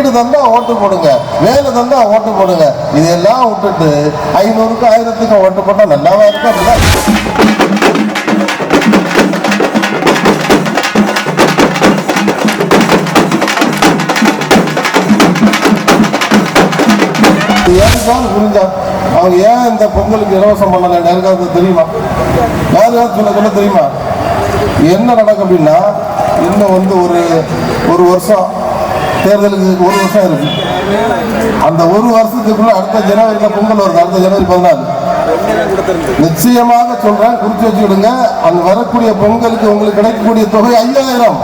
வீடு தந்தா ஓட்டு போடுங்க, வேலை தந்தா ஓட்டு போடுங்க. இதெல்லாம் விட்டுட்டு 500க்கு 1000க்கு ஓட்டு போட்டா நல்லாவா இருக்கும்? அப்படிதான் புரிஞ்சா அவங்க ஏன் இந்த பொங்கலுக்கு இலவசம் பண்ணல? யாருக்காவது தெரியுமா? யாருக்காவது சொல்ல தெரியுமா? என்ன நடக்கும் அப்படின்னா, இன்னும் வந்து ஒரு வருஷம் தேர்தலுக்கு 1 வருஷம் இருக்கு. அந்த 1 வருஷத்துக்குள்ள அடுத்த ஜனவரியில பொங்கல் வருது. அடுத்த ஜனவரி 14 நிச்சயமாக சொல்றேன், குறிச்சு வச்சுக்கிடுங்க. அங்க வரக்கூடிய பொங்கலுக்கு உங்களுக்கு கிடைக்கக்கூடிய தொகை 5000.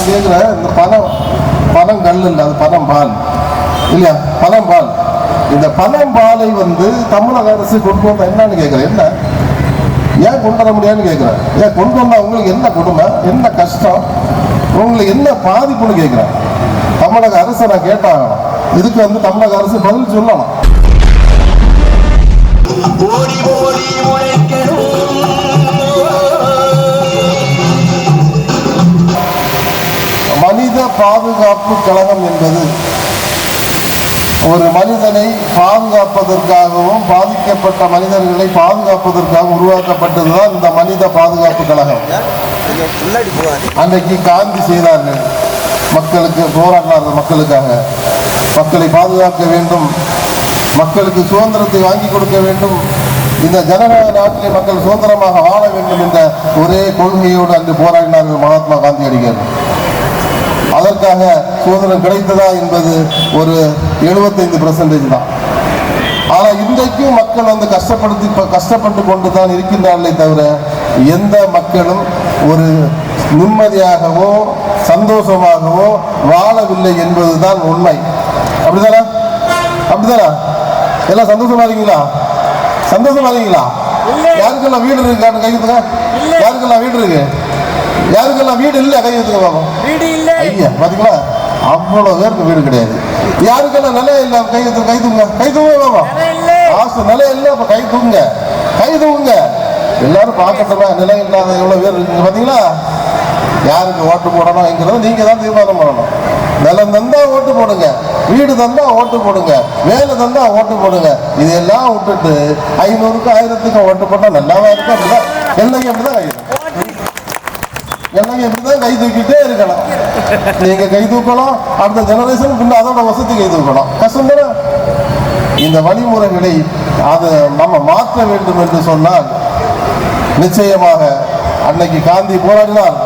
கேட்கிறேன், இந்த பணம் கல் இல்லை, அது பணம் பால் இல்லையா? பணம் பால். இந்த பணம் பாலை வந்து தமிழக அரசு கொண்டு வந்தா என்னன்னு கேட்கிறேன். என்ன ஏன் கொண்டு வர முடியாதுன்னு கேட்கிறேன். ஏன் கொண்டு வந்தா உங்களுக்கு என்ன கொடுமை, என்ன கஷ்டம், உங்களுக்கு என்ன பாதிப்புன்னு கேட்கிறேன். தமிழக அரசை நான் கேட்டாகணும். இதுக்கு வந்து தமிழக அரசு பதில் சொல்லணும். மனித பாதுகாப்பு கழகம் என்பது ஒரு மனிதனை பாதுகாப்பதற்காகவும் பாதிக்கப்பட்ட மனிதர்களை பாதுகாப்பதற்காகவும் உருவாக்கப்பட்டதுதான் இந்த மனித பாதுகாப்பு கழகம். அன்றைக்கு காந்தி செய்தார்கள், மக்களுக்கு போராடினார்கள், மக்களுக்காக. மக்களை பாதுகாக்க வேண்டும், மக்களுக்கு சுதந்திரத்தை வாங்கி கொடுக்க வேண்டும், இந்த ஜனநாயக நாட்டிலே மக்கள் சுதந்திரமாக வாழ வேண்டும் என்ற ஒரே கொள்கையோடு அன்று போராடினார்கள் மகாத்மா காந்தியடிகள். அதற்காக சுதந்திரம் கிடைத்ததா என்பது ஒரு 75% தான். ஆனால் இன்றைக்கும் மக்கள் வந்து கஷ்டப்பட்டு கொண்டு தான் இருக்கின்றார்களே தவிர எந்த மக்களும் ஒரு நிம்மதியாகவோ சந்தோஷமாகவோ வாழவில்லை என்பதுதான் உண்மை. அப்படிதானா? அப்படிதானா? எல்லாம் சந்தோஷமா இருக்கீங்களா? சந்தோஷமா இருக்கீங்களா? யாருக்கெல்லாம் வீடு இருக்கு கையெழுத்துங்க. யாருக்கெல்லாம் வீடு இருக்கு? யாருக்கெல்லாம் வீடு இல்லை கையெழுத்துங்க பாப்போம். ஐயா பாத்தீங்களா, அவ்வளவு பேருக்கு வீடு கிடையாது. யாருக்கெல்லாம் நிலையம் இல்லை கைதுங்க பாப்பா. ஆசை நிலையம் இல்லை, அப்ப கை தூங்க. எல்லாரும் பார்க்கட்டுமா நிலையம் இல்லாத எவ்வளவு பேர் இருக்கு பாத்தீங்களா? யாருக்கு ஓட்டு போடணும்ங்கிறத நீங்க தான் தீர்மானம் பண்ணணும். நிலம் தந்தா ஓட்டு போடுங்க, வீடு தந்தா ஓட்டு போடுங்க, வேலை தந்தா ஓட்டு போடுங்க. இதெல்லாம் விட்டுட்டு 500க்கு 1000க்கு ஓட்டு போட்டா நல்லாவா இருக்கும்? அப்படிதான் என்னைக்கு அப்படிதான் இப்படிதான் கை தூக்கிட்டே இருக்கணும். நீங்க கை தூக்கணும், அடுத்த ஜெனரேஷன் பின்ன அதோட வசதி கை தூக்கணும். கஷ்டம் தானே? இந்த வழிமுறைகளை அதை நம்ம மாற்ற வேண்டும் என்று சொன்னால் நிச்சயமாக அன்னைக்கு காந்தி போராடினார்,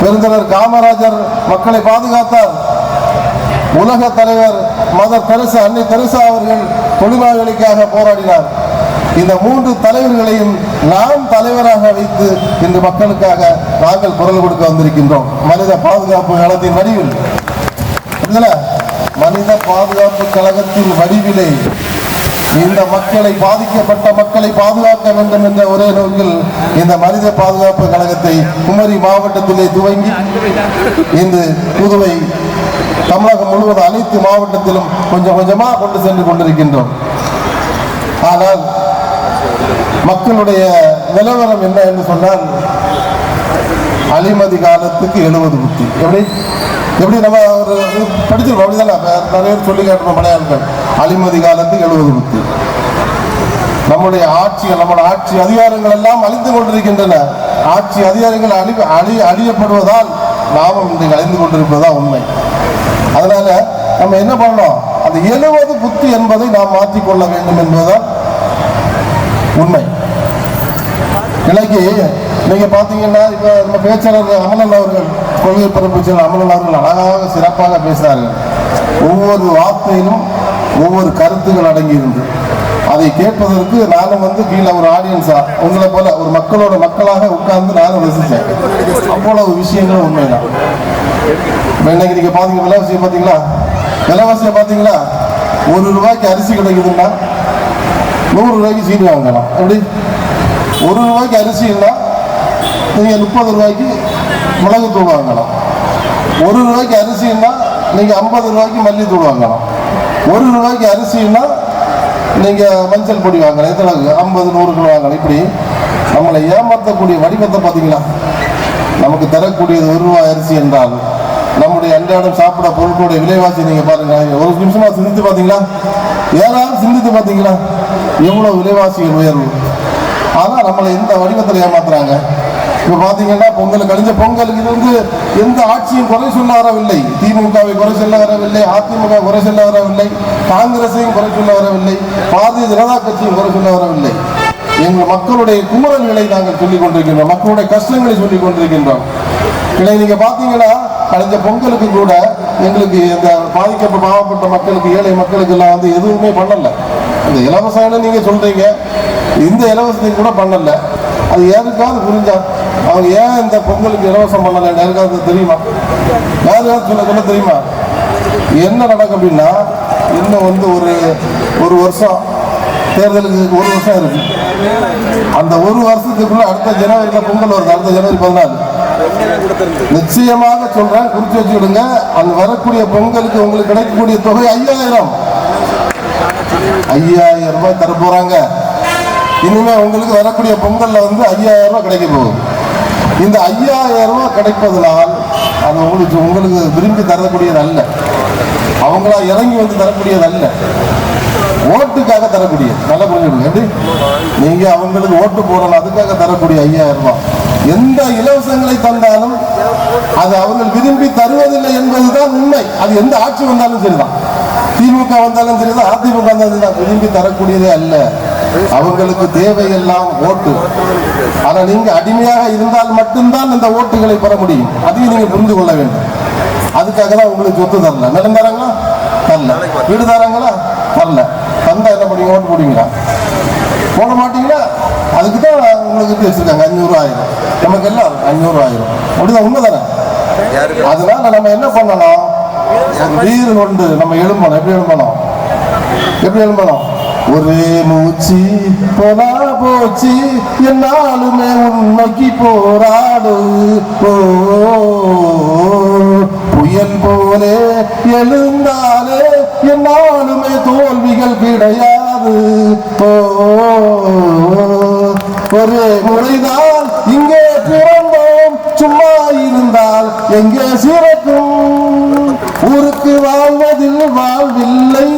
பெருந்தலைவர் காமராஜர் மக்களை பாதுகாத்தார், உலக தலைவர் மதர் தெரசா அன்னை தெரசா அவர்கள் தொழிலாளிகளுக்காக போராடினார். இந்த 3 தலைவர்களையும் நாம் தலைவராக வைத்து இன்று மக்களுக்காக நாங்கள் குரல் கொடுக்க வந்திருக்கின்றோம். மனித பாதுகாப்பு கழகத்தின் வடிவில் மனித பாதுகாப்பு கழகத்தின் வடிவிலே இந்த மக்களை பாதிக்கப்பட்ட மக்களை பாதுகாக்க வேண்டும் என்ற ஒரே நோக்கில் இந்த மனித பாதுகாப்பு கழகத்தை குமரி மாவட்டத்திலே துவங்கி இன்று புதுவை தமிழகம் முழுவதும் அனைத்து மாவட்டத்திலும் கொஞ்சம் கொஞ்சமாக கொண்டு சென்று கொண்டிருக்கின்றோம். ஆனால் மக்களுடைய நிலவரம் என்ன என்று சொன்னால், அலிமதி காலத்துக்கு 70 புத்தி. எப்படி நம்ம ஒரு படிச்சிருக்கோம், அப்படிதானே? நிறைய பேர் சொல்லி கேட்டோம் மலையாளர்கள். அலிமதி காலத்துக்கு 70 புத்தி. நம்முடைய ஆட்சி அதிகாரங்கள் எல்லாம் அழிந்து கொண்டிருக்கின்றன. ஆட்சி அதிகாரங்கள் அழியப்படுவதால் நாமும் இன்றைக்கு அழிந்து கொண்டிருப்பதுதான் உண்மை. அதனால நம்ம என்ன பண்ணோம், அந்த 70 புத்தி என்பதை நாம் மாற்றிக்கொள்ள வேண்டும் என்பதுதான் உண்மை. இன்னைக்கு நீங்க பாத்தீங்கன்னா, இப்ப நம்ம பேச்சாளர் அமலன் அவர்கள், கொள்கை பரப்பு அமலன் அவர்கள் அழகாக சிறப்பாக பேசினார்கள். ஒவ்வொரு வார்த்தையிலும் ஒவ்வொரு கருத்துக்கள் அடங்கியிருந்து அதை கேட்பதற்கு நானும் வந்து கீழே ஒரு ஆடியன்ஸா உங்களை போல ஒரு மக்களாக உட்கார்ந்து நானும் ரசிச்சேன். அவ்வளவு விஷயங்களும் உண்மைதான். இன்னைக்கு நீங்க பாத்தீங்க விலைவாசியை பாத்தீங்களா? 1 ரூபாய்க்கு அரிசி கிடைக்குதுன்னா 100 ரூபாய்க்கு சீனி வாங்கலாம். எப்படி? 1 ரூபாய்க்கு அரிசி இல்லை, நீங்கள் 30 ரூபாய்க்கு மிளகுத்தூள் வாங்கலாம். 1 ரூபாய்க்கு அரிசின்னா நீங்கள் 50 ரூபாய்க்கு மல்லித்தூள் வாங்கலாம். 1 ரூபாய்க்கு அரிசின்னா நீங்கள் மஞ்சள் பொடி வாங்கலாம். எத்தனை 50 100 கிலோ வாங்கலாம். இப்படி நம்மளை ஏமாற்றக்கூடிய வடிவத்தை பார்த்தீங்களா? நமக்கு தரக்கூடியது ₹1 அரிசி என்றால் நம்முடைய அன்றாடம் சாப்பிட பொருட்களுடைய விலைவாசி நீங்க பாருங்க. ஒரு நிமிஷமா சிந்தித்து பார்த்தீங்களா? யாராவது சிந்தித்து பார்த்தீங்களா எவ்வளவு விலைவாசிகள் உயர்வு? ஆனா நம்மளை எந்த வடிவத்தில் ஏமாத்துறாங்க? இப்ப பாத்தீங்கன்னா கழிஞ்ச பொங்கலுக்கு இருந்து எந்த ஆட்சியும் குறை சொல்ல வரவில்லை. திமுகவை குறை சொல்ல வரவில்லை, அதிமுக குறை சொல்ல வரவில்லை, காங்கிரஸையும் குறை சொல்ல வரவில்லை, பாரதிய ஜனதா கட்சியும் குறை சொல்ல வரவில்லை. எங்கள் மக்களுடைய குமுறல்களை நாங்கள் சொல்லிக் கொண்டிருக்கின்றோம், மக்களுடைய கஷ்டங்களை சொல்லிக் கொண்டிருக்கின்றோம். இதை நீங்க பாத்தீங்கன்னா கழிஞ்ச பொங்கலுக்கு கூட எங்களுக்கு இந்த பாதிக்கப்பட்ட மக்களுக்கு, ஏழை மக்களுக்கு எல்லாம் எதுவுமே பண்ணல. இந்த இலவசம்னு நீங்க சொல்றீங்க, இந்த இலவசத்தையும் கூட பண்ணல. அது யாருக்காவது புரிஞ்சா? அவங்க ஏன் இந்த பொங்கலுக்கு இலவசம் பண்ணல யாருக்காவது தெரியுமா? யாருக்காவது சொல்ல தெரியுமா? என்ன நடக்கும் அப்படின்னா, இன்னும் ஒரு வருஷம் தேர்தலுக்கு 1 வருஷம் இருக்கு. அந்த 1 வருஷத்துக்குள்ள அடுத்த ஜனவரியில பொங்கல் வருது, அடுத்த ஜனவரி 14. நிச்சயமாக சொல்றேன், குறிச்சு வச்சுக்கிடுங்க. அந்த வரக்கூடிய பொங்கலுக்கு உங்களுக்கு கிடைக்கக்கூடிய தொகை 5000 ரூபாய் தர போறாங்க. இனிமே உங்களுக்கு வரக்கூடிய பொங்கல்ல 5000 ரூபாய் கிடைக்க போகுது. இந்த 5000 ரூபாய் கிடைப்பதனால் அது உங்களுக்கு விரும்பி தரக்கூடியது அல்ல, அவங்களா இறங்கி தரக்கூடியது அல்ல, ஓட்டுக்காக தரக்கூடியது. நல்லா புரிஞ்சுடுங்க. எப்படி நீங்க அவங்களுக்கு ஓட்டு போடணும், அதுக்காக தரக்கூடிய 5000 ரூபாய். எந்த இலவசங்களை தந்தாலும் அது அவங்க விரும்பி தருவதில்லை என்பதுதான் உண்மை. அது எந்த ஆட்சி வந்தாலும் சரிதான், திமுக வந்தாலும் சரிதான், அதிமுக வந்தாலும் சரிதான், விரும்பி தரக்கூடியதே அல்ல. அவங்களுக்கு தேவையெல்லாம் ஓட்டு. ஆனா நீங்க அடிமையாக இருந்தால் மட்டும்தான் இந்த ஓட்டுகளை பெற முடியும். அதையும் நீங்க புரிந்து கொள்ள வேண்டும். அதுக்காக தான் உங்களுக்கு சொத்து தரல, நிலம் தராங்களா தரல, வீடு தராங்களா தரல. தந்தா என்ன பண்ணுவீங்க? ஓட்டு போடுவீங்களா? போட மாட்டீங்களா? அதுக்கு தான் உங்களுக்கு வச்சிருக்காங்க 500 1000. நமக்கு எல்லாம் 500 1000 அப்படிதான், உண்மைதானே? அதனால நம்ம என்ன பண்ணணும்? வீடு கொண்டு நம்ம எழும்பணும். எப்படி எழும்பணும்? ஒரே மூச்சு போனா போச்சு, என்னாலுமே உண்மைக்கு போராடு, புயல் போலே எழுந்தாலே என்னாலுமே தோல்விகள் கிடையாது. ஒரே முறைதான் இங்கே பிறந்தோம், சும்மா இருந்தால் எங்கே சிறக்கும்? ஊருக்கு வாழ்வதில் வாழ்வில்லை,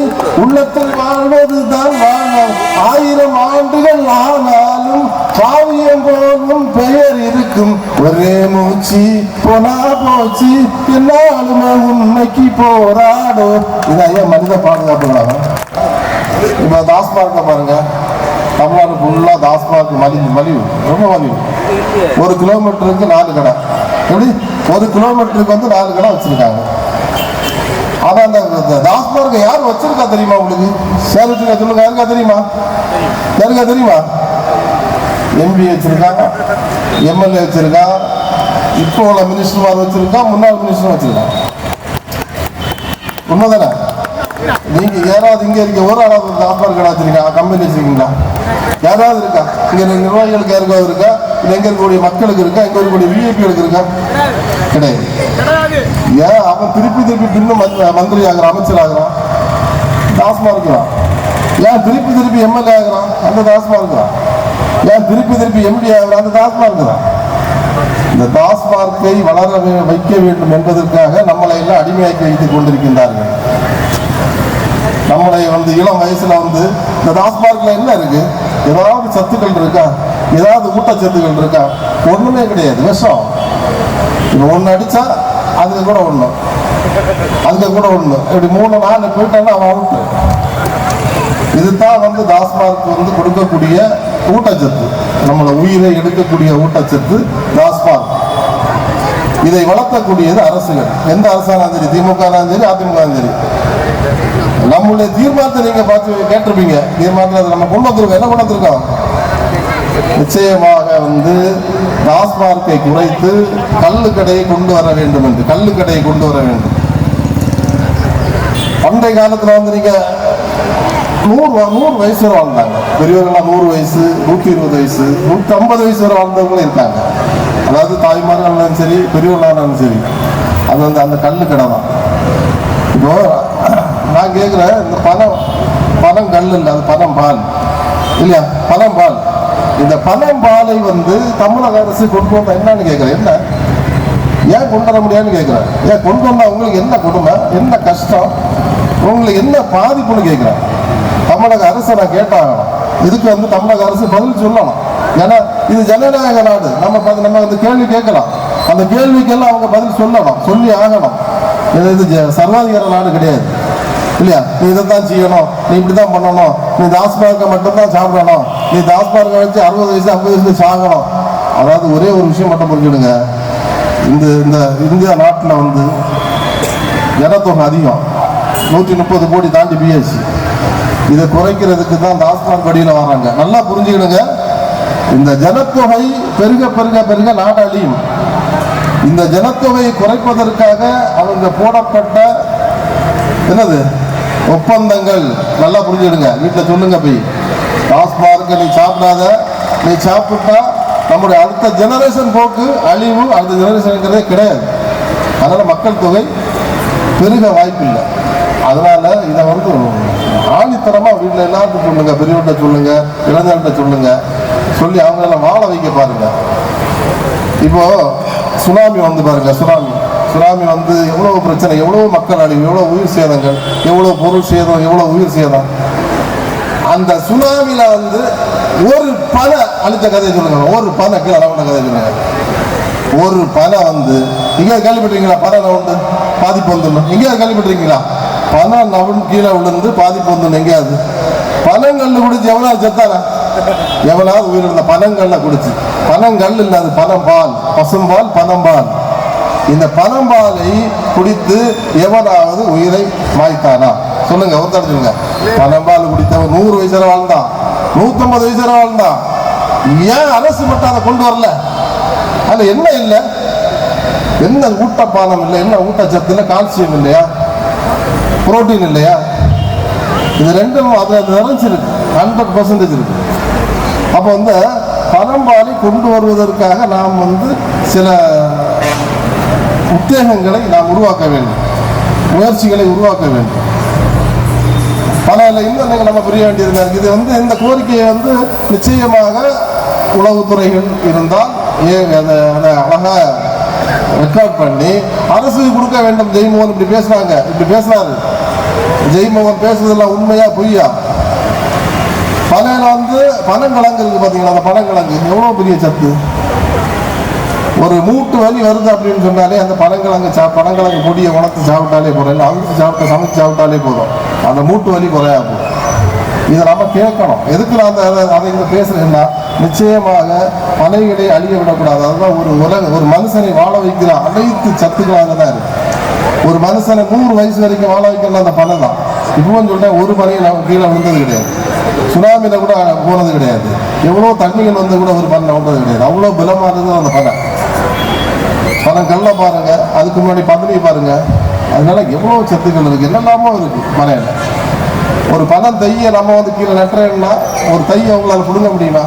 உள்ளத்தில் வாழ்வதுதான் வாழ்நாள். 1000 ஆண்டுகள் ஆனாலும் காவியம் போலும் பெயர் இருக்கும். ஒரே மூச்சு போனா போச்சு, என்னாலுமே உண்மைக்கு போராடும். இதான் மனித பாதுகாப்புகளாக. இப்ப டாஸ்மார்க்க பாருங்க, தமிழ்நாடு ஃபுல்லா டாஸ்மார்க் மலிவு, ரொம்ப மலிவு. 1 கிலோமீட்டருக்கு 4 கடை. எப்படி 1 கிலோமீட்டருக்கு 4 கடை வச்சிருக்காங்க. ஆனா அந்த டாஸ்மார்க் யார் வச்சிருக்கா தெரியுமா உங்களுக்கு? சேலத்துல சொல்லுங்க, யாருக்கா தெரியுமா? எம்பி வச்சிருக்காங்க, எம்எல்ஏ வச்சிருக்காங்க, இப்போ உள்ள மினிஸ்டர்மார் வச்சிருக்கான், முன்னாள் மினிஸ்டர் வச்சிருக்காங்க. உண்மைதானே? நீங்க யாராவது இங்க இருக்க ஒரு ஆளாவது டாஸ்மார்க் கடை வச்சிருக்கா? கம்பெனி வச்சிருக்கீங்களா? யாராவது இருக்கா? இங்க நிர்வாகிகளுக்கு யாருக்காவது இருக்கா? இல்லை எங்க இருக்கக்கூடிய மக்களுக்கு இருக்கா? எங்க இருக்கக்கூடிய விஐபிகளுக்கு இருக்கா? கிடையாது. ஏன் அவன் திருப்பி இன்னும் மந்திரி ஆகிறான், அமைச்சர் ஆகிறான்? டாஸ்மார்க் தான். ஏன் திருப்பி எம்எல்ஏ ஆகிறான்? அந்த டாஸ்மார்க் தான். ஏன் திருப்பி எம்பி ஆகிறான்? அந்த டாஸ்மார்க் தான். இந்த டாஸ்மார்க்கை வளர வைக்க வேண்டும் என்பதற்காக நம்மளை எல்லாம் அடிமையாக்கி வைத்துக் கொண்டிருக்கின்றார்கள். நம்மளை இளம் வயசுல இந்த டாஸ்மார்க்ல என்ன இருக்கு? ஏதாவது சத்துக்கள் இருக்கா? ஏதாவது ஊட்டச்சத்துக்கள் இருக்கா? ஒண்ணுமே கிடையாது, விஷம். ஒண்ணு அடிச்சா அதுக்கு கூட ஒண்ணு, இப்படி 3 4 போயிட்டான்னா அவன் அவுட்டு. இதுதான் டாஸ்மார்க் கொடுக்கக்கூடிய ஊட்டச்சத்து, நம்மளை உயிரை எடுக்கக்கூடிய ஊட்டச்சத்து டாஸ்மார்க். இதை வளர்த்தக்கூடியது அரசுகள். எந்த அரசாலும் சரி, திமுக சரி, அதிமுக சரி. நம்மளுடைய தீர்மானத்தை நீங்க பார்த்து கேட்டிருப்பீங்க. தீர்மானத்தில் நம்ம கொண்டு வந்திருக்கோம். என்ன கொண்டு வந்திருக்கோம்? நிச்சயமாக டாஸ்மார்க்கை குறைத்து கள்ளுக்கடையை கொண்டு வர வேண்டும் என்று, கள்ளுக்கடையை கொண்டு வர வேண்டும். பண்டைய காலத்தில் நீங்க 100 வயசு வரை வாழ்ந்தாங்க. பெரியவர்கள்லாம் 100 வயசு, 120 வயசு, 150 வயசு வரை வாழ்ந்தவங்களும் இருக்காங்க. அதாவது தாய்மார்களாலும் சரி, பெரியவர்களாலும் சரி. அது அந்த கள்ளுக்கடை தான். இப்போ நான் கேட்குறேன், இந்த பணம் கல் இல்லை, அது பணம் பால் இல்லையா? பணம் பால் இந்த பனம்பாலை தமிழக அரசு கொண்டு வந்தா என்னன்னு கேட்கிறேன். என்ன ஏன் கொண்டு வர முடியாதுன்னு கேட்கிறேன். ஏன் கொண்டு வந்தா உங்களுக்கு என்ன கொடுமை, என்ன கஷ்டம், உங்களுக்கு என்ன பாதிப்புன்னு கேட்கிறேன். தமிழக அரசை நான் கேட்டாகணும். இதுக்கு தமிழக அரசு பதில் சொல்லணும். ஏன்னா இது ஜனநாயக நாடு. நம்ம கேள்வி கேட்கலாம். அந்த கேள்விக்கெல்லாம் அவங்க பதில் சொல்லணும், சொல்லி ஆகணும். இது சர்வாதிகார நாடு கிடையாது இல்லையா? நீ இதைத்தான் செய்யணும், நீ இப்படிதான் பண்ணணும், நீ டாஸ்மார்க்கை மட்டும்தான் சாப்பிடணும், நீ டாஸ்மார்க்கை வச்சு 60 வயசு 50 வயசுல சாகணும். அதாவது ஒரே ஒரு விஷயம் மட்டும் புரிஞ்சுடுங்க. இந்த இந்தியா நாட்டில் ஜனத்தொகை அதிகம், 130 கோடி தாண்டி பிஎஸ்சி. இதை குறைக்கிறதுக்கு தான் டாஸ்மாக் வழியில் வராங்க. நல்லா புரிஞ்சுக்கிடுங்க. இந்த ஜனத்தொகை பெருக பெருக பெருக நாடு அழியும். இந்த ஜனத்தொகையை குறைப்பதற்காக அவங்க போடப்பட்ட என்னது ஒப்பந்தங்கள் நல்லா புரிஞ்சுடுங்க. வீட்டில் சொல்லுங்க, போய் டாஸ்மார்க்க நீ சாப்பிடாத, நீ சாப்பிட்டா நம்முடைய அடுத்த ஜெனரேஷன் போக்கு அழிவு, அடுத்த ஜெனரேஷனுங்கிறதே கிடையாது. அதனால் மக்கள் தொகை பெருக வாய்ப்பில்லை. அதனால இதை ஆணித்தரமாக வீட்டில் எல்லாருக்கும் சொல்லுங்க, பெரியவர்கிட்ட சொல்லுங்க, இளைஞர்கிட்ட சொல்லுங்க, சொல்லி அவங்கள வாழ வைக்க பாருங்க. இப்போ சுனாமி பாருங்க, சுனாமி எவ்வளவு பிரச்சனை, எவ்வளவு மக்கள் அழிவு, எவ்வளவு உயிர் சேதங்கள், எவ்வளவு பொருள் சேதம், எவ்வளவு உயிர் சேதம். அந்த சுனாமியில ஒரு பனை அழித்த கதையை சொல்லுங்க. ஒரு பனை கீழே அளவுன கதை சொல்லுங்க. ஒரு பனை எங்கேயாவது கேள்விப்பட்டிருக்கீங்களா? பனை நவுண்டு பாதிப்பு வந்துடணும். எங்கேயாவது கேள்விப்பட்டிருக்கீங்களா? பனை நவுன் கீழே விழுந்து பாதிப்பு வந்துடணும். எங்கேயாவது பனங்கல் குடிச்சு எவ்வளவு செத்தானா? எவ்வளவு உயிர் இருந்த பனங்கள்ல குடிச்சு. பனங்கல் இல்லை, அது பனம்பால், பசும்பால், பனம்பால். இந்த பனம்பாலை குடித்து எவனாவது உயிரை மாய்த்தானா? சொல்லுங்க, ஒருத்தர் சொல்லுங்க. பனம்பால் குடித்தவன் 100 வயசுல வாழ்ந்தான், 150 வயசுல வாழ்ந்தான். ஏன் அரசு மட்டும் அதை கொண்டு வரல? அதுல என்ன இல்லை? என்ன ஊட்டப்பானம் இல்லை, என்ன ஊட்டச்சத்து இல்லை, கால்சியம் இல்லையா, புரோட்டீன் இல்லையா? இது ரெண்டும் அதுல நிறைஞ்சிருக்கு, 100% இருக்கு. அப்போ பனம்பாலை கொண்டு வருவதற்காக நாம் சில உத்தேகங்களை நாம் உருவாக்க வேண்டும், முயற்சிகளை உருவாக்க வேண்டும். பல இன்னும் நம்ம புரிய வேண்டியது இருக்கு. இது இந்த கோரிக்கையை நிச்சயமாக உளவுத்துறைகள் இருந்தால் அதை அழகா ரெக்கார்ட் பண்ணி அரசுக்கு கொடுக்க வேண்டும். ஜெய்மோகன் இப்படி பேசுறாங்க, இப்படி பேசுறாரு. ஜெய்மோகன் பேசுறதெல்லாம் உண்மையா பொய்யா? பனையில பனங்கிழங்கு இருக்கு பாத்தீங்களா? அந்த பனங்கிழங்கு எவ்வளவு பெரிய சத்து. ஒரு மூட்டு வலி வருது அப்படின்னு சொன்னாலே அந்த பனங்கிழங்கு பொடியை உணர்த்து சாப்பிட்டாலே போதும், இல்லை அவிச்சு சாப்பிட்ட சமைச்சு சாப்பிட்டாலே போதும், அந்த மூட்டு வலி குறையா போகும். இதை நம்ம கேட்கணும். எதுக்கு நான் அதை பேசுறேன்னா, நிச்சயமாக பனைகளை அழிய விடக்கூடாது. அதுதான் ஒரு மனுஷனை வாழ வைக்கிற அனைத்து சத்துக்களாக தான் இருக்கு. ஒரு மனுஷனை 100 வயசு வரைக்கும் வாழ வைக்கணும் அந்த பனை தான். இப்பவும் சொல்றேன், ஒரு பனையை நம்ம கீழே விழுந்தது கிடையாது, சுனாமியில கூட போனது கிடையாது, எவ்வளோ தண்ணிகள் கூட ஒரு பனை விழுந்தது கிடையாது. அவ்வளோ பலமானது அந்த பனங்கள்ல பாருங்க, அதுக்கு முன்னாடி பதனி பாருங்க. அதனால எவ்வளோ சத்துக்கள் இருக்கு, என்னெல்லாமோ இருக்கு பனையில. ஒரு பனம் தையை நம்ம கீழே நட்டுறேன்னா ஒரு தையை அவங்களால பிடுங்க முடியுமா?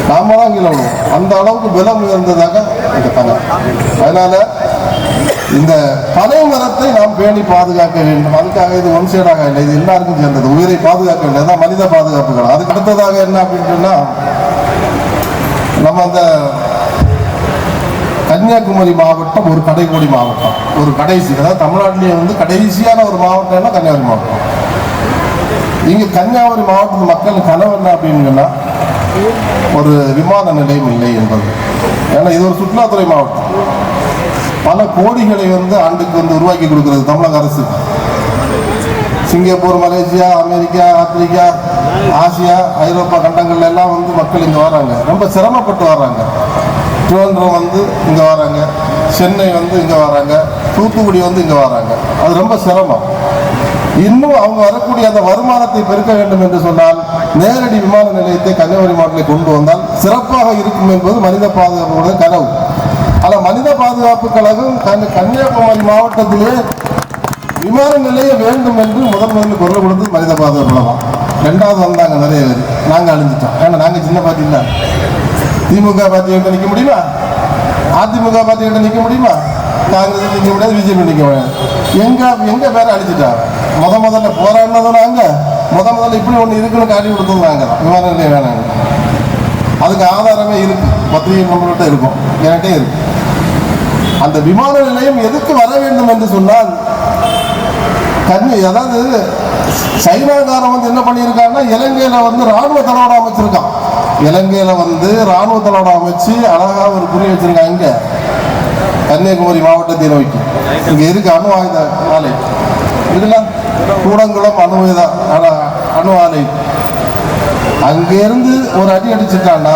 நாம தான் கீழே விடுவோம். அந்த அளவுக்கு பலம் இருந்ததாக இந்த பனை. அதனால இந்த பனை மரத்தை நாம் பேணி பாதுகாக்க வேண்டும். அதுக்காக இது ஒன் சைடாக இல்லை, இது எல்லாருக்கும் சேர்ந்தது. உயிரை பாதுகாக்க வேண்டும், அதான் மனித பாதுகாப்புகள். அதுக்கு அடுத்ததாக என்ன அப்படின்னு சொன்னா, நம்ம அந்த கன்னியாகுமரி மாவட்டம் ஒரு கடைக்கோடி மாவட்டம், ஒரு கடைசி, அதாவது தமிழ்நாட்டிலேயே கடைசியான ஒரு மாவட்டம்னா கன்னியாகுமரி மாவட்டம். இங்க கன்னியாகுமரி மாவட்டத்து மக்கள் கனவு என்ன அப்படின்னு சொன்னா, ஒரு விமான நிலையம் இல்லை என்பது. ஏன்னா இது ஒரு சுற்றுலாத்துறை மாவட்டம். பல கோடிகளை ஆண்டுக்கு உருவாக்கி கொடுக்கிறது தமிழக அரசு. Singapore, Malaysia, America, Africa, Asia, Europe கண்டங்கள்ல எல்லாம் மக்கள் இங்க வராங்க, ரொம்ப சிரமப்பட்டு வர்றாங்க. திருவனந்தபுரம் இங்க வராங்க, சென்னை இங்க வராங்க, தூத்துக்குடி இங்க வராங்க. அது ரொம்ப சிரமம். இன்னும் அவங்க வரக்கூடிய அந்த வருமானத்தை பெருக்க வேண்டும் என்று சொன்னால் நேரடி விமான நிலையத்தை கன்னியாகுமரி மாவட்டத்தில் கொண்டு வந்தால் சிறப்பாக இருக்கும் என்பது மனித பாதுகாப்பு கனவு. ஆனால் மனித பாதுகாப்பு கழகம் கன்னியாகுமரி மாவட்டத்திலே விமான நிலையம் வேண்டும் என்று முதல் குரல் கொடுத்து மனித பாதுகாப்பு கழகம். 2வது வந்தாங்க நிறைய பேர், நாங்கள் அழிஞ்சிட்டோம். ஏன்னா நாங்கள் சின்ன பார்ட்டி இல்லை. திமுக பார்ட்டிகிட்ட நிற்க முடியுமா? அதிமுக பார்ட்டிகிட்ட நிற்க முடியுமா? காங்கிரஸ் நிற்க முடியாது, பிஜேபி நிற்க முடியாது. எங்க பேரை அழிச்சிட்டாங்க. முதல்ல போராடினதும் நாங்க, முதல்ல இப்படி ஒன்று இருக்குன்னு காட்டி கொடுத்தது நாங்க தான். விமான நிலையம் வேணாங்க. அதுக்கு ஆதாரமே இருக்கு, பத்திரிகை நம்மள்கிட்ட இருக்கும், என்கிட்டே இருக்கு. அந்த விமான நிலையம் எதுக்கு வர வேண்டும் என்று சொன்னால், அதாவது சைனாக்காரன் வந்து என்ன பண்ணியிருக்காங்கன்னா, இலங்கையில வந்து ராணுவ தளவாட அமைச்சிருக்கான். இலங்கையில வந்து ராணுவ தளவாட அமைச்சு அழகா ஒரு குறி வச்சிருக்காங்க. இங்க கன்னியாகுமரி மாவட்டத்தை நோக்கி இங்க இருக்கு அணு ஆயுத ஆலை இருக்குல்ல, கூடங்குளம் அணு ஆலை. அங்கிருந்து ஒரு அடி அடிச்சுட்டான்னா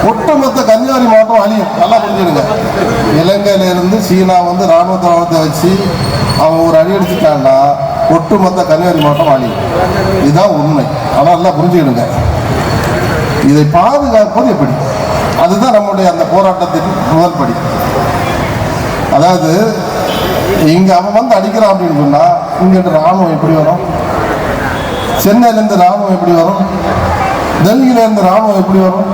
ஒட்டுமொத்த கன்னியாகுமரி மாவட்டம் அழியும். நல்லா புரிஞ்சுடுங்க. இலங்கையில இருந்து சீனா வந்து ராணுவ தளவாடத்தை வச்சு அவன் ஒரு அடி அடிச்சுட்டான்னா ஒட்டுமொத்த கன்னியாகுமரி மாவட்டம் அழியும். இதுதான் உண்மை. ஆனால் நல்லா புரிஞ்சுக்கிடுங்க. இதை பாதுகாப்பது எப்படி? அதுதான் நம்முடைய அந்த போராட்டத்தின் முதல் படி. அதாவது இங்க அவன் வந்து அடிக்கிறான் அப்படின்னு சொன்னா இங்கிட்ட ராணுவம் எப்படி வரும்? சென்னையிலேருந்து ராணுவம் எப்படி வரும்? டெல்லியில இருந்து ராணுவம் எப்படி வரும்?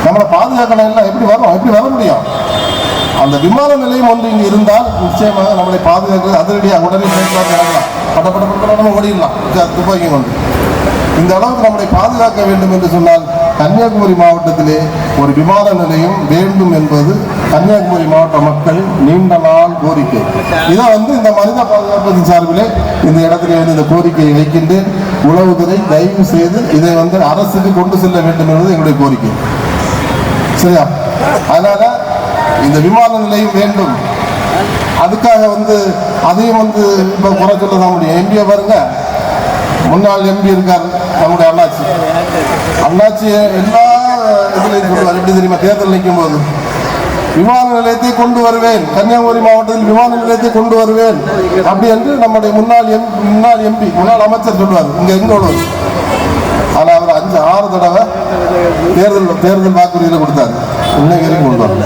நம்மளை பாதுகாக்கணும் எல்லாம் எப்படி வரும்? எப்படி வர முடியும்? அந்த விமான நிலையம் ஒன்று இங்கே இருந்தால் நிச்சயமாக நம்மளை பாதுகாக்க அதிரடியாக உடனே நம்ம ஓடிடலாம் துப்பாக்கி கொண்டு. இந்த அளவுக்கு நம்மளை பாதுகாக்க வேண்டும் என்று சொன்னால் கன்னியாகுமரி மாவட்டத்திலே ஒரு விமான நிலையம் வேண்டும் என்பது கன்னியாகுமரி மாவட்ட மக்கள் நீண்ட நாள் கோரிக்கை. இதை வந்து இந்த மனித பாதுகாப்பு சார்பிலே இந்த இடத்துல வந்து இந்த கோரிக்கையை வைக்கின்றேன். உளவுத்துறை தயவு செய்து இதை வந்து அரசுக்கு கொண்டு செல்ல வேண்டும் என்பது எங்களுடைய கோரிக்கை. சரியா? அதனால இந்த விமான நிலையம் வேண்டும். அதுக்காக வந்து அதையும் வந்து இப்போ குறை சொல்ல தான் முடியும். எம்பியை பாருங்க, முன்னாள் எம்பி இருக்கார் நம்முடைய அண்ணாச்சி எல்லா இதுலையும் சொல்லுவார். எப்படி தெரியுமா? தேர்தல் நிற்கும் போது விமான நிலையத்தை கொண்டு வருவேன், கன்னியாகுமரி மாவட்டத்தில் விமான நிலையத்தை கொண்டு வருவேன் அப்படி என்று நம்முடைய முன்னாள் எம்பி முன்னாள் அமைச்சர் சொல்லுவார். இங்கே எங்களோடு. ஆனால் அவர் 5-6 தடவை தேர்தல் வாக்குறுதியில் கொடுத்தாரு. இன்னைக்கு வரைக்கும் கொண்டு வரல.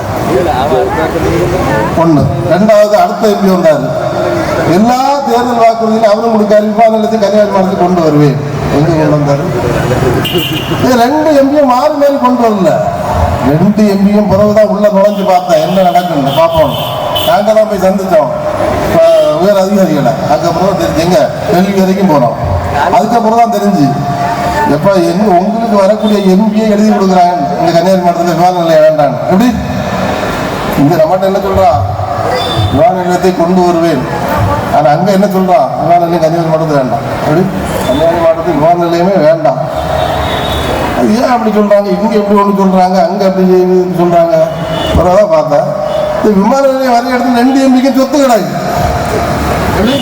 ஒன்று. ரெண்டாவது அடுத்த எம்பி வந்தார். எல்லா தேர்தல் வாக்குறுதியிலும் அவரும் கொடுக்காரு, விமான நிலையத்தை கன்னியாகுமரி மாவட்டத்தில் கொண்டு வருவேன். எங்க கொண்டு வந்தாரு? 2 எம்பியும் மாறி மாறி கொண்டு வரல. 2 எம்பியும் பிறகுதான் உள்ள நுழைஞ்சு பார்த்தேன் என்ன நடக்குன்னு பார்ப்போம். நாங்க தான் போய் சந்திச்சோம் உயர் அதிகாரிகளை. அதுக்கப்புறம் தான் தெரிஞ்சு எங்க டெல்லி வரைக்கும் போனோம். அதுக்கப்புறம் தான் தெரிஞ்சு எப்ப உங்களுக்கு வரக்கூடிய எம்பியை எழுதி கொடுக்குறாங்க இந்த கன்னியாகுமரி மாவட்டத்தில் விமான நிலையம் வேண்டாம். எப்படி இங்க நம்மகிட்ட என்ன சொல்றான்? விமான நிலையத்தை கொண்டு வருவேன். ஆனா அங்க என்ன சொல்றான்? விமான நிலையம் கன்னியாகுமரி மாவட்டத்தில் வேண்டாம். எப்படி கன்னியாகுமரி மாவட்டத்தில் விமான நிலையமே வேண்டாம். அது ஏன் அப்படி சொல்றாங்க? இங்க எப்படி ஒன்று சொல்றாங்க, அங்க அப்படி சொல்றாங்க. பிறகுதான் பார்த்தேன் இந்த விமான நிலையம் வர இடத்துல 2 எம்பிக்கு சொத்து கிடையாது. எப்படி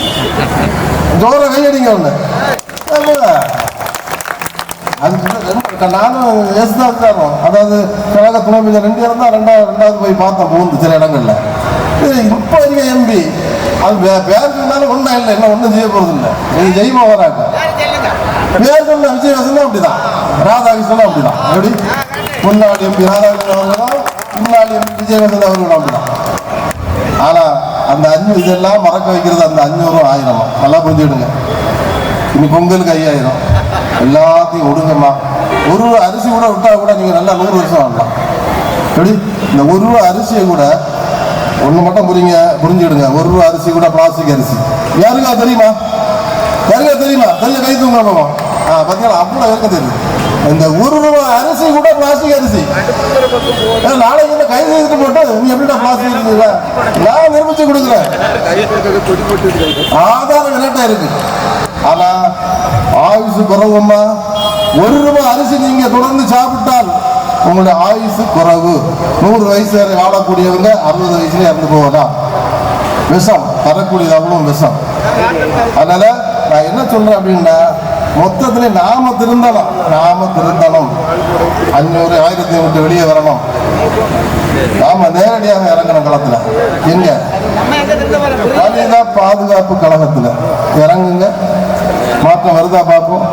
ஜோர கையடிங்க ஒண்ணு. அது நானும் ஏசுதான். அதாவது கழக துணை அமைச்சர் 2 இருந்தா ரெண்டாவது போய் பார்த்தேன் போகுது சில இடங்கள்ல. இப்போ இருக்க எம்பி அது பேர் சொன்னாலும் ஒன்றும் இல்லை, என்ன ஒன்றும் செய்ய போறது இல்லை. நீங்க ஜெயமா வராங்க பேர் சொன்ன விஜயவாசனும் அப்படிதான், ராதாகிருஷ்ணனும் அப்படிதான். எப்படி முன்னாள் எம்பி ராதாகிருஷ்ணன் அவர்களும் முன்னாள் எம்பி விஜயவாசன் அவர்களும் அப்படிதான். ஆனா அந்த இதெல்லாம் மறக்க வைக்கிறது அந்த 500 1000 நல்லா புரிஞ்சுடுங்க. இனி பொங்கலுக்கு 5000 எல்லாத்தையும் ஒடுங்கம்மா. ஒரு அரிசி கூட விட்டா கூட நீங்க நல்லா 100 வருஷம் வாழலாம். எப்படி இந்த 1 ரூபா அரிசியை கூட ஒண்ணு மட்டும் புரிஞ்சுடுங்க. 1 ரூபா அரிசி கூட பிளாஸ்டிக் அரிசி. யாருக்கா தெரியுமா? தெரியல கை தூங்க பாத்தீங்களா? அவ்வளவு இருக்க தெரியுது. இந்த 1 ரூபா அரிசி கூட பிளாஸ்டிக் அரிசி. நாளைக்கு கை செய்துட்டு போட்டு நீ எப்படிடா பிளாஸ்டிக் இருக்குல்ல நான் நிரூபிச்சு கொடுக்குறேன். ஆதாரம் விளையாட்டா இருக்கு. ஆனா ஆயுசு குறைவுமா? 1 ரூபா அரிசி நீங்க தொடர்ந்து சாப்பிட்டால் உங்களுடைய ஆயுசு குறைவு. 100 வயசு வரை வாழக்கூடியவங்க 60 வயசுல இறந்து போவதான். விஷம் தரக்கூடியது அவ்வளவு விஷம். அதனால நான் என்ன சொல்றேன் அப்படின்னா, மொத்தத்துல நாம திருந்தணும். 500 1000 விட்டு வெளியே வரணும். நாம நேரடியாக இறங்கணும் களத்துல. எங்க மனித பாதுகாப்பு கழகத்துல இறங்குங்க. மாற்றம் வருதா பார்ப்போம்.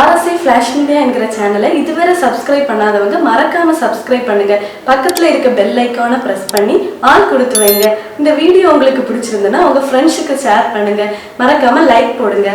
RSI Flash Media என்கிற சேனலை இதுவரை சப்ஸ்கிரைப் பண்ணாதவங்க மறக்காம சப்ஸ்கிரைப் பண்ணுங்க. பக்கத்துல இருக்க பெல் ஐக்கானை பிரஸ் பண்ணி ஆல் கொடுத்து வைங்க. இந்த வீடியோ உங்களுக்கு பிடிச்சிருந்ததுன்னா உங்க ஃப்ரெண்ட்ஸுக்கு ஷேர் பண்ணுங்க. மறக்காம லைக் போடுங்க.